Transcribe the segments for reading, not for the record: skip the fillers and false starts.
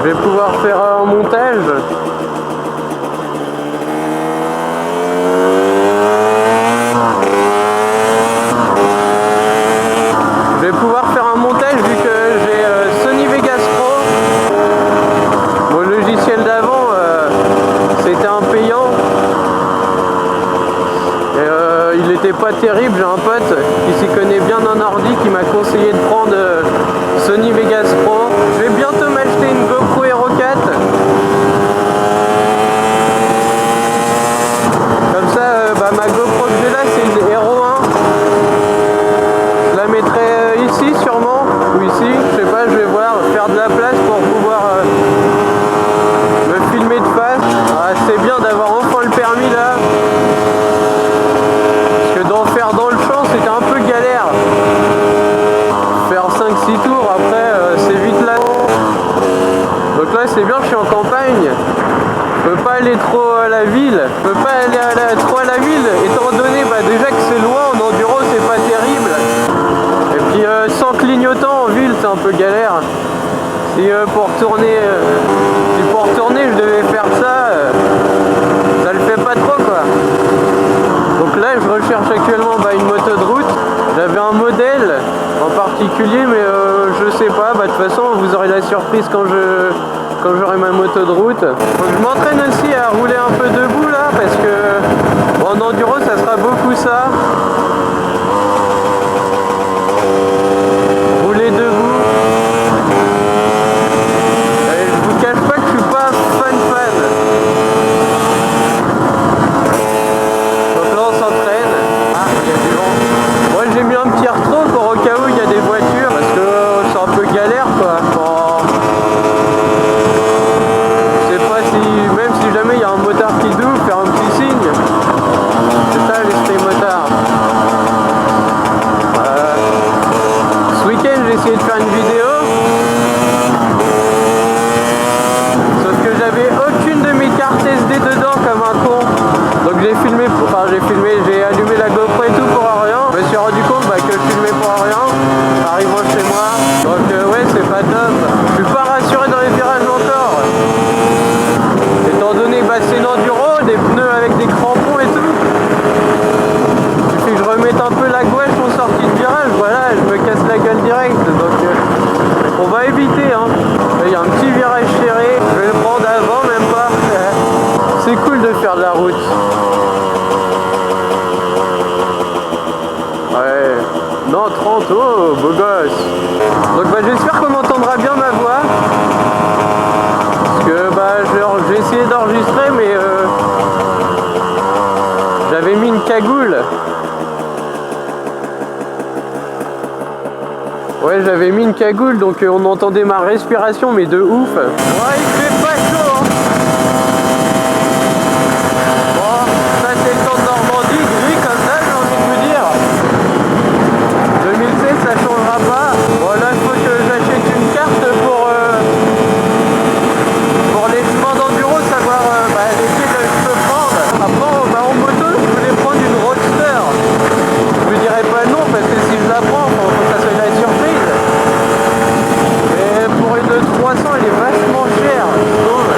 Je vais pouvoir faire un montage. Je vais pouvoir faire un montage vu que j'ai Sony Vegas Pro. Mon logiciel d'avant, c'était un payant. Et il était pas terrible. J'ai un pote qui s'y connaît bien en ordi qui m'a conseillé de prendre Sony Vegas Pro. Je vais bientôt m'acheter une GoPro Hero 4. Comme ça, ma GoPro que j'ai là, c'est une Hero 1. Je la mettrai ici sûrement, ou ici, je sais pas, je vais voir, faire de la place pour pouvoir me filmer de face. Ah, c'est bien d'avoir enfin le permis là. Parce que d'en faire dans le champ, c'était un peu galère. Faire 5-6 tours, après, c'est vite là. Donc là, c'est bien, je suis en campagne. Je peux pas aller trop à la ville. Je peux pas aller trop à la ville, étant donné déjà que c'est loin, en enduro, c'est pas terrible. Et puis sans clignotant en ville, c'est un peu galère. Si pour retourner, je devais faire ça, ça le fait pas trop quoi. Donc là, je recherche actuellement une moto de route. J'avais un modèle en particulier, mais je sais pas. De toute façon, vous aurez la surprise quand j'aurai ma moto de route. Donc je m'entraîne aussi à rouler un peu debout là, parce que en enduro, ça sera beaucoup ça. Rouler debout. Et je vous cache pas que je suis pas fan. Donc là on s'entraîne. Ah, il y a du vent. Moi j'ai mis un petit retro pour au cas où il y a des voitures, parce que c'est un peu galère quoi. Je sais pas si, même si jamais il y a un motard qui double, faire un petit signe. C'est ça l'esprit motard. Ce week-end j'ai essayé de faire une vidéo, sauf que j'avais aucune de mes cartes SD dedans comme un con. Donc j'ai allumé la GoPro et tout pour rien. Je me suis rendu compte que je filmais pour rien, arrivant chez moi. Donc ouais, c'est pas top. Je suis pas rassuré dans les virages encore. Étant donné c'est une enduro, des pneus avec des crampons et tout. Il suffit que je remette un peu la gouache en sortie de virage, voilà, je me casse la gueule direct. Donc on va éviter hein. Il y a un petit virage serré, je vais le prendre avant, même pas. C'est cool de faire de la route. Ouais. Non, 30, oh, beau gosse. Donc j'espère qu'on entendra bien ma voix. Parce que j'ai essayé d'enregistrer, mais j'avais mis une cagoule. Ouais, j'avais mis une cagoule, donc on entendait ma respiration, mais de ouf. Ouais, il fait pas chaud, hein. Bon, ça c'est le temps de Normandie, gris comme ça, j'ai envie de vous dire. 2016, ça changera pas. Bon, là, il faut que j'achète une carte pour les chemins d'enduro, savoir lesquels je peux prendre. Après, en moto, je voulais prendre une Roadster. Je vous dirai pas non, parce que si je la prends, faut que ça soit la surprise. Et pour une 300, elle est vachement chère, je trouve.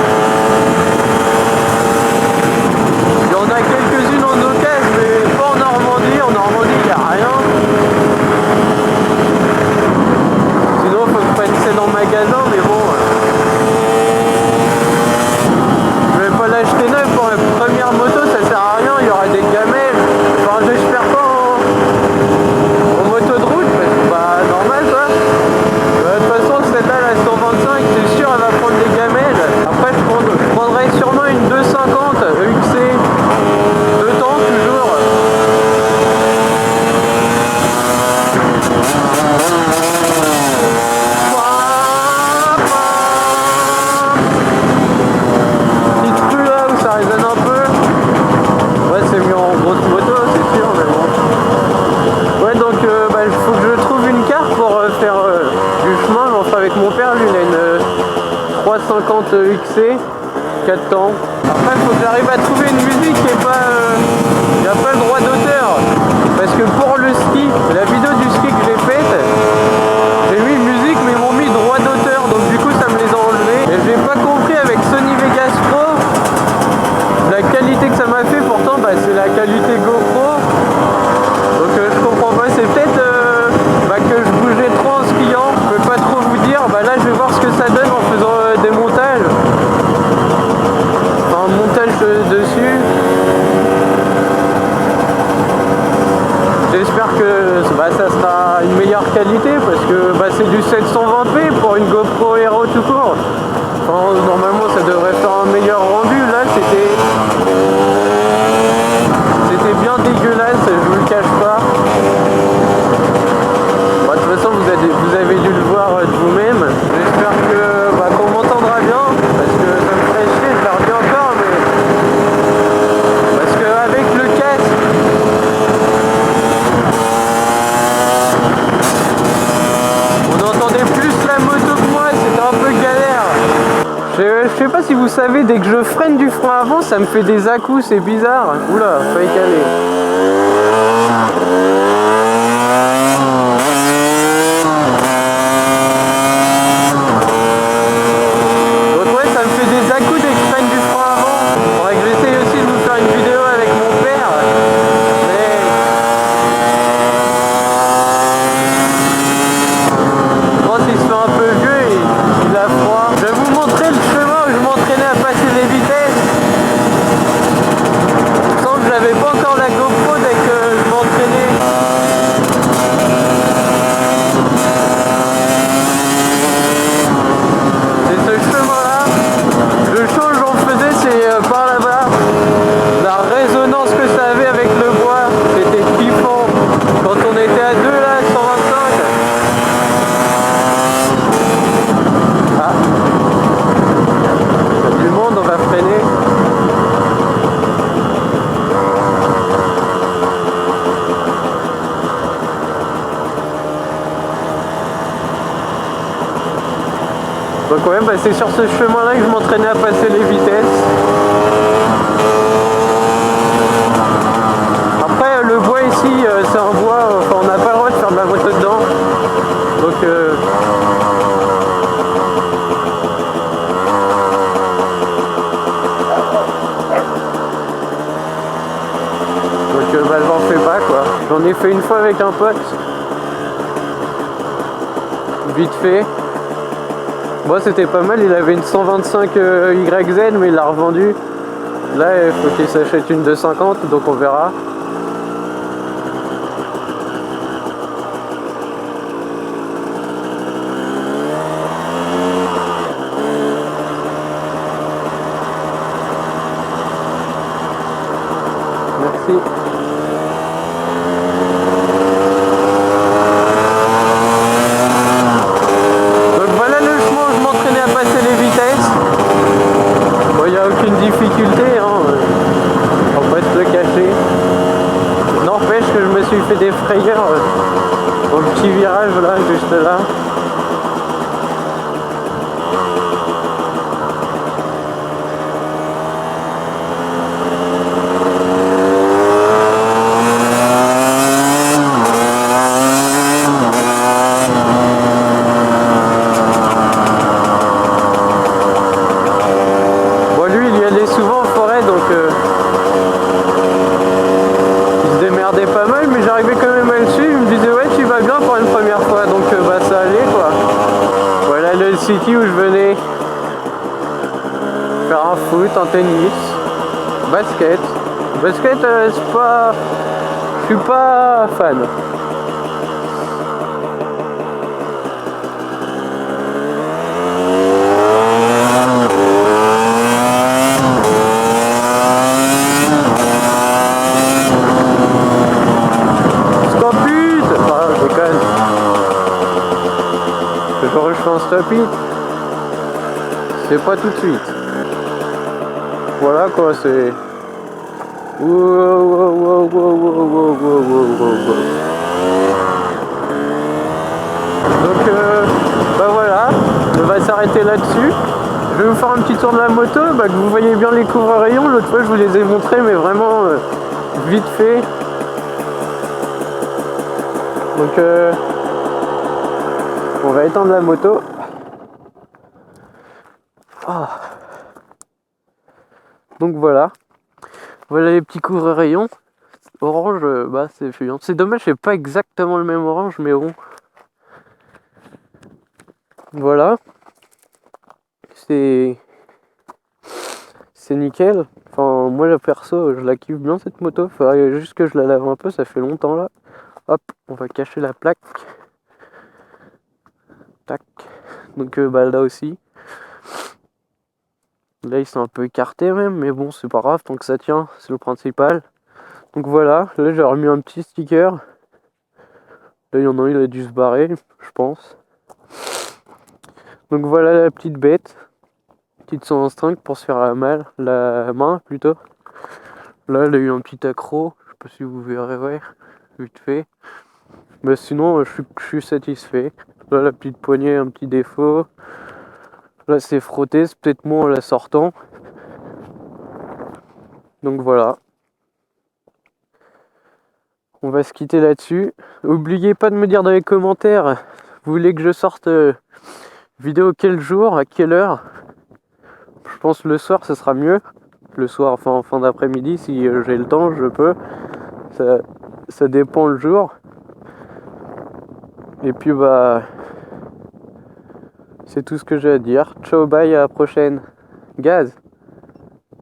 Il y en a quelques-unes en occasion, mais pas en Normandie. En Normandie, il n'y a rien. Sinon, il faut que je prenne celle en magasin, mais bon. Je vais pas l'acheter neuve pour la première moto, ça sert à rien. Il y aura des gamelles. Enfin, j'espère pas en moto de route, parce que normal quoi. De toute façon, celle-là, la 125, c'est sûr, elle va prendre des gamelles. Après, je prendrai sûrement une 250 EXC. 2 temps toujours. Petite rue là où ça résonne un peu. Ouais, c'est mieux en grosse moto, c'est sûr, mais bon. Ouais, donc il faut que je trouve une carte pour faire du chemin. J'en ferai avec mon père, lui il a une 350 XC, 4 temps. Après, il faut que j'arrive à trouver une musique qui est pas... il n'y a pas le droit d'auteur. Parce que pour le ski, la vidéo du ski que j'ai faite, j'ai mis musique mais ils m'ont mis droit d'auteur. Donc du coup, ça me les a enlevés. Et j'ai c'est du 720p pour une GoPro Hero tout court. Enfin, normalement ça devrait faire un meilleur rendu. Là c'était bien dégueulasse, je vous le cache pas. Bah, de toute façon vous avez dû le voir de vous-même. J'espère que qu'on m'entendra bien, parce que ça me ferait chier, je leur dis encore, mais parce qu'avec le casque, on entendait plus la moto que moi, c'était un peu galère. Je sais pas si vous savez, dès que je freine du frein avant, ça me fait des à-coups, c'est bizarre. Oula, fallait caler. Donc ouais, ça me fait des à-coups dès que je freine du frein avant. Faudrait que j'essaye aussi de vous faire une vidéo avec mon père. Mais je pense qu'il se fait un peu vieux et il a froid. Je vais vous montrer le chemin où je m'entraînais à passer les vitesses. Sans que j'avais pas encore la GoPro dès que je m'entraînais. C'est ce chemin-là. Le change on faisait, c'est par là-bas. La résonance que ça avait avec le bois, c'était kiffant. Quand on était à 2 là, 125. Ah. Il y a du monde, on va freiner. Donc ouais, c'est sur ce chemin-là que je m'entraînais à passer les vitesses. Après, le bois ici, c'est un bois, enfin on n'a pas le droit de faire de la moto dedans. Donc j'en fais pas quoi. J'en ai fait une fois avec un pote. Vite fait. Moi c'était pas mal, il avait une 125 YZ mais il l'a revendue. Là il faut qu'il s'achète une 250, donc on verra. Merci. Difficulté, hein. On va pas se le cacher. N'empêche que je me suis fait des frayeurs au petit virage là, juste là. Pas mal, mais j'arrivais quand même à le suivre. Il me disait ouais, tu vas bien pour une première fois, donc ça allait quoi. Voilà le city où je venais faire un foot, un tennis, basket. Basket, c'est pas, je suis pas fan. Je fais un stop it, c'est pas tout de suite. Voilà quoi, c'est. Donc voilà, on va s'arrêter là-dessus. Je vais vous faire un petit tour de la moto, que vous voyez bien les couvre-rayons. L'autre fois je vous les ai montrés, mais vraiment vite fait. Donc on va étendre la moto. Oh. Donc voilà. Voilà les petits couvre-rayons. Orange, c'est fuyant. C'est dommage, c'est pas exactement le même orange, mais bon. Voilà. C'est nickel. Enfin, moi, la perso, je la kiffe bien cette moto. Faudrait juste que je la lave un peu, ça fait longtemps là. Hop, on va cacher la plaque. Tac. Donc bah là aussi. Là ils sont un peu écartés même, mais bon c'est pas grave tant que ça tient, c'est le principal. Donc voilà, là j'ai remis un petit sticker. Là il y en a un, il a dû se barrer, je pense. Donc voilà la petite bête. Petite sans string pour se faire mal, la main plutôt. Là elle a eu un petit accroc, je sais pas si vous verrez, ouais, vite fait. Mais sinon je suis satisfait. Là la petite poignée, un petit défaut. Là c'est frotté, c'est peut-être moins en la sortant. Donc voilà. On va se quitter là-dessus. N'oubliez pas de me dire dans les commentaires, vous voulez que je sorte vidéo quel jour, à quelle heure. Je pense le soir ce sera mieux. Le soir, enfin en fin d'après-midi, si j'ai le temps, je peux. Ça, ça dépend le jour. Et puis bah, c'est tout ce que j'ai à dire. Ciao, bye, à la prochaine. Gaz.